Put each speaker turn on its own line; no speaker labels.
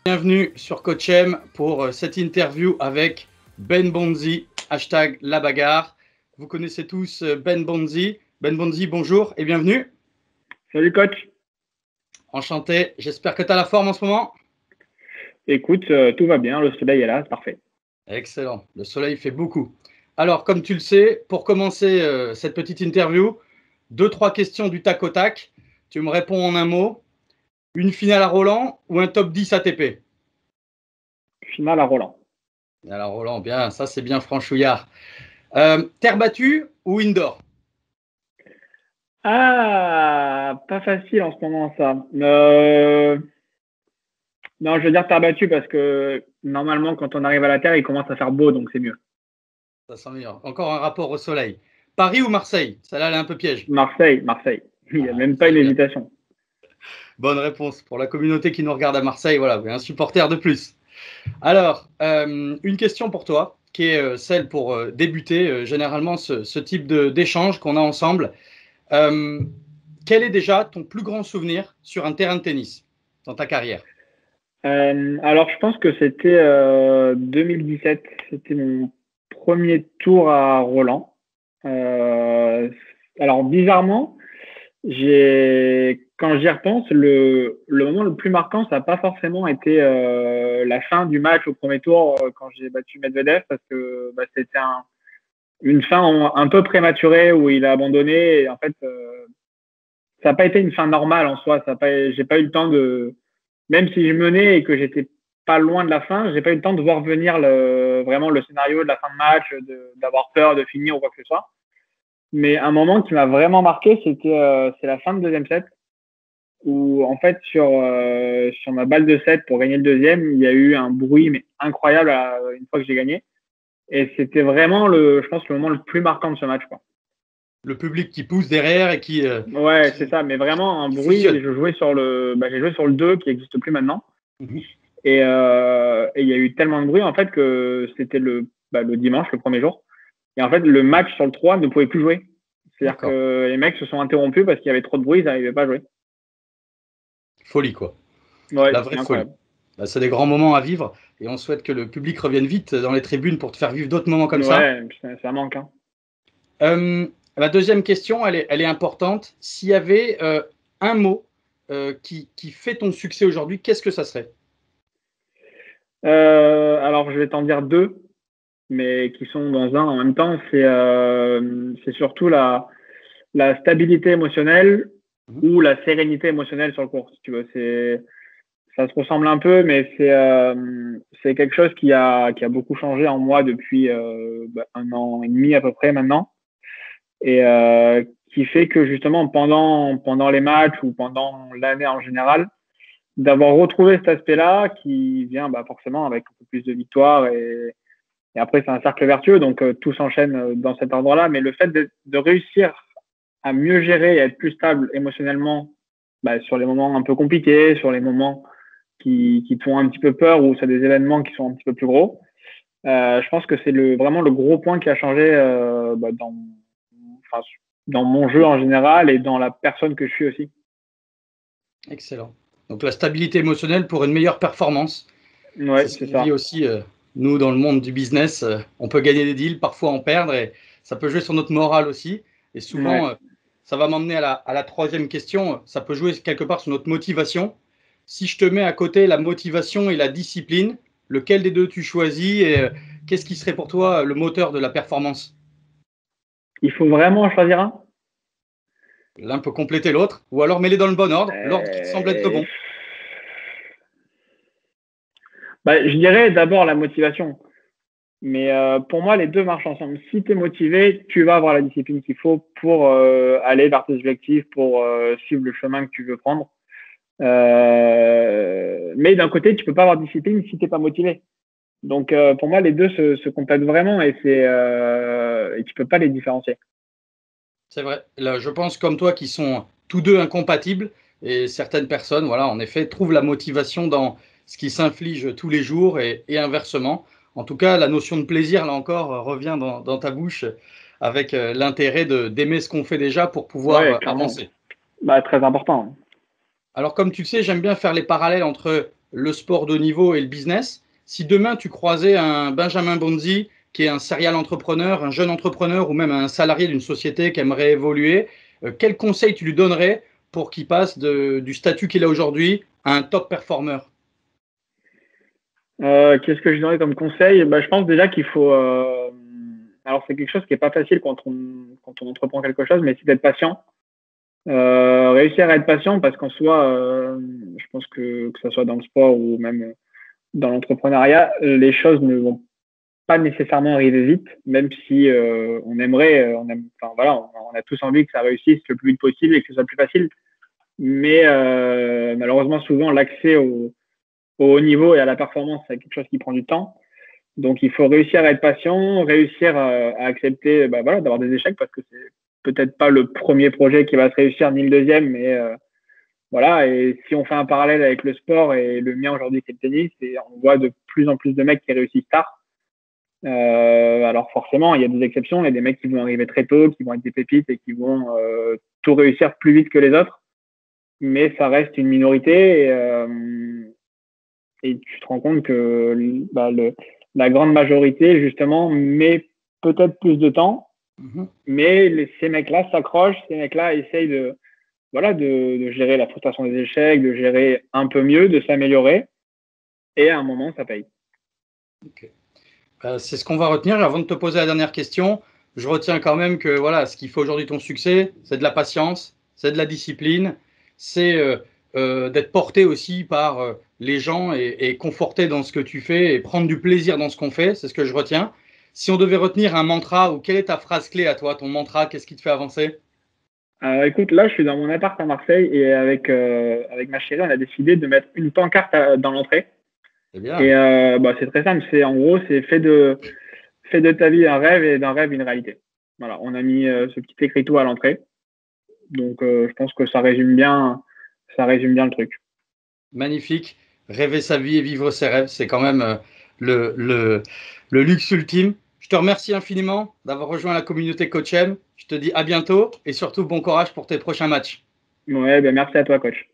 Bienvenue sur Coachem pour cette interview avec Ben Bonzi, hashtag la bagarre. Vous connaissez tous Ben Bonzi. Ben Bonzi, bonjour et bienvenue.
Salut coach.
Enchanté, j'espère que tu as la forme en ce moment.
Écoute, tout va bien, le soleil est là, c'est parfait.
Excellent, le soleil fait beaucoup. Alors, comme tu le sais, pour commencer cette petite interview, 2-3 questions du tac au tac. Tu me réponds en un mot. Une finale à Roland ou un top 10 ATP?
Finale à Roland.
Alors Roland, bien, ça c'est bien franchouillard. Terre battue ou indoor?
Ah, pas facile en ce moment ça. Non, je veux dire terre battue parce que normalement quand on arrive à la terre, il commence à faire beau, donc c'est mieux.
Ça sent meilleur. Encore un rapport au soleil. Paris ou Marseille? Celle-là, elle est un peu piège.
Marseille. Il n'y a même pas une hésitation.
Bonne réponse. Pour la communauté qui nous regarde à Marseille, voilà, vous avez un supporter de plus. Alors, une question pour toi, qui est celle pour débuter généralement ce type d'échange qu'on a ensemble. Quel est déjà ton plus grand souvenir sur un terrain de tennis dans ta carrière?
Alors, je pense que c'était 2017. C'était mon premier tour à Roland. Alors, bizarrement, quand j'y repense, le moment le plus marquant, ça n'a pas forcément été la fin du match au premier tour quand j'ai battu Medvedev, parce que c'était une fin un peu prématurée où il a abandonné. Et en fait, ça n'a pas été une fin normale en soi. J'ai pas eu le temps de, même si je menais et que j'étais pas loin de la fin, j'ai pas eu le temps de voir venir vraiment le scénario de la fin de match, d'avoir peur de finir ou quoi que ce soit. Mais un moment qui m'a vraiment marqué, c'est la fin de deuxième set, où en fait sur ma balle de set pour gagner le deuxième, il y a eu un bruit mais incroyable une fois que j'ai gagné. Et c'était vraiment je pense le moment le plus marquant de ce match, quoi.
Le public qui pousse derrière et qui
ouais, c'est ça, mais vraiment un bruit. J'ai joué sur le 2 qui n'existe plus maintenant. Et il y a eu tellement de bruit en fait que c'était le dimanche, le premier jour. Et en fait, le match sur le 3 ne pouvait plus jouer. C'est-à-dire que les mecs se sont interrompus parce qu'il y avait trop de bruit, ils n'arrivaient pas à jouer.
Folie, quoi.
Ouais,
la vraie folie. C'est des grands moments à vivre et on souhaite que le public revienne vite dans les tribunes pour te faire vivre d'autres moments comme ça.
Ouais, ça manque.
La deuxième question, elle est importante. S'il y avait un mot qui fait ton succès aujourd'hui, qu'est-ce que ça serait?
Alors, je vais t'en dire deux, mais qui sont dans un en même temps. C'est surtout la stabilité émotionnelle ou la sérénité émotionnelle sur le court, si tu veux. Ça se ressemble un peu, mais c'est quelque chose qui a beaucoup changé en moi depuis 1 an et demi à peu près maintenant. Et qui fait que justement pendant les matchs ou pendant l'année en général, d'avoir retrouvé cet aspect-là qui vient forcément avec un peu plus de victoires et après c'est un cercle vertueux, donc tout s'enchaîne dans cet ordre-là. Mais le fait de réussir à mieux gérer et à être plus stable émotionnellement sur les moments un peu compliqués, sur les moments qui te font un petit peu peur ou sur des événements qui sont un petit peu plus gros, je pense que c'est vraiment le gros point qui a changé dans mon jeu en général et dans la personne que je suis aussi.
Excellent. Donc la stabilité émotionnelle pour une meilleure performance.
Ouais,
c'est ce qu'on vit aussi, nous, dans le monde du business. On peut gagner des deals, parfois en perdre, et ça peut jouer sur notre morale aussi. Et souvent, ça va m'emmener à la troisième question. Ça peut jouer quelque part sur notre motivation. Si je te mets à côté la motivation et la discipline, lequel des deux tu choisis et qu'est-ce qui serait pour toi le moteur de la performance?
Il faut vraiment en choisir un?
L'un peut compléter l'autre, ou alors mets-les dans le bon ordre, l'ordre qui te semble être bon.
Je dirais d'abord la motivation. Mais pour moi, les deux marchent ensemble. Si tu es motivé, tu vas avoir la discipline qu'il faut pour aller vers tes objectifs, pour suivre le chemin que tu veux prendre. Mais d'un côté, tu peux pas avoir de discipline si tu n'es pas motivé. Donc, pour moi, les deux se complètent vraiment et tu peux pas les différencier.
C'est vrai. Là, je pense comme toi qu'ils sont tous deux incompatibles et certaines personnes, voilà, en effet, trouvent la motivation dans ce qui s'inflige tous les jours et inversement. En tout cas, la notion de plaisir, là encore, revient dans ta bouche avec l'intérêt d'aimer ce qu'on fait déjà pour pouvoir avancer.
Bah, très important.
Alors, comme tu le sais, j'aime bien faire les parallèles entre le sport de haut niveau et le business. Si demain, tu croisais un Benjamin Bonzi, qui est un serial entrepreneur, un jeune entrepreneur ou même un salarié d'une société qui aimerait évoluer, quel conseil tu lui donnerais pour qu'il passe du statut qu'il a aujourd'hui à un top performer?
Qu'est-ce que je donnerais comme conseil? Bah, je pense déjà qu'il faut… alors, c'est quelque chose qui n'est pas facile quand on entreprend quelque chose, mais c'est d'être patient. Réussir à être patient parce qu'en soi, je pense que ça soit dans le sport ou même dans l'entrepreneuriat, les choses ne vont pas nécessairement arriver vite, même si on aimerait, enfin, voilà, on a tous envie que ça réussisse le plus vite possible et que ce soit plus facile. Mais malheureusement, souvent, l'accès au haut niveau et à la performance, c'est quelque chose qui prend du temps. Donc, il faut réussir à être patient, réussir à accepter voilà, d'avoir des échecs parce que c'est peut-être pas le premier projet qui va se réussir, ni le deuxième, mais voilà. Et si on fait un parallèle avec le sport et le mien aujourd'hui, c'est le tennis, et on voit de plus en plus de mecs qui réussissent tard. Alors forcément, il y a des exceptions, il y a des mecs qui vont arriver très tôt, qui vont être des pépites et qui vont tout réussir plus vite que les autres, mais ça reste une minorité et tu te rends compte que la grande majorité, justement, met peut-être plus de temps, mais ces mecs-là s'accrochent, ces mecs-là essayent de gérer la frustration des échecs, de gérer un peu mieux, de s'améliorer, et à un moment, ça paye.
Okay. C'est ce qu'on va retenir. Et avant de te poser la dernière question, je retiens quand même que voilà, ce qui fait aujourd'hui ton succès, c'est de la patience, c'est de la discipline, c'est d'être porté aussi par les gens et conforté dans ce que tu fais et prendre du plaisir dans ce qu'on fait. C'est ce que je retiens. Si on devait retenir un mantra, ou quelle est ta phrase clé à toi, ton mantra, qu'est-ce qui te fait avancer?
Écoute, là, je suis dans mon appart à Marseille et avec ma chérie, on a décidé de mettre une pancarte dans l'entrée.
C'est bien.
Et c'est très simple. En gros, c'est fais de ta vie un rêve et d'un rêve une réalité. Voilà, on a mis ce petit écriteau à l'entrée. Donc, je pense que ça résume bien le truc.
Magnifique. Rêver sa vie et vivre ses rêves, c'est quand même le luxe ultime. Je te remercie infiniment d'avoir rejoint la communauté Coach M. Je te dis à bientôt et surtout bon courage pour tes prochains matchs.
Ouais, merci à toi, coach.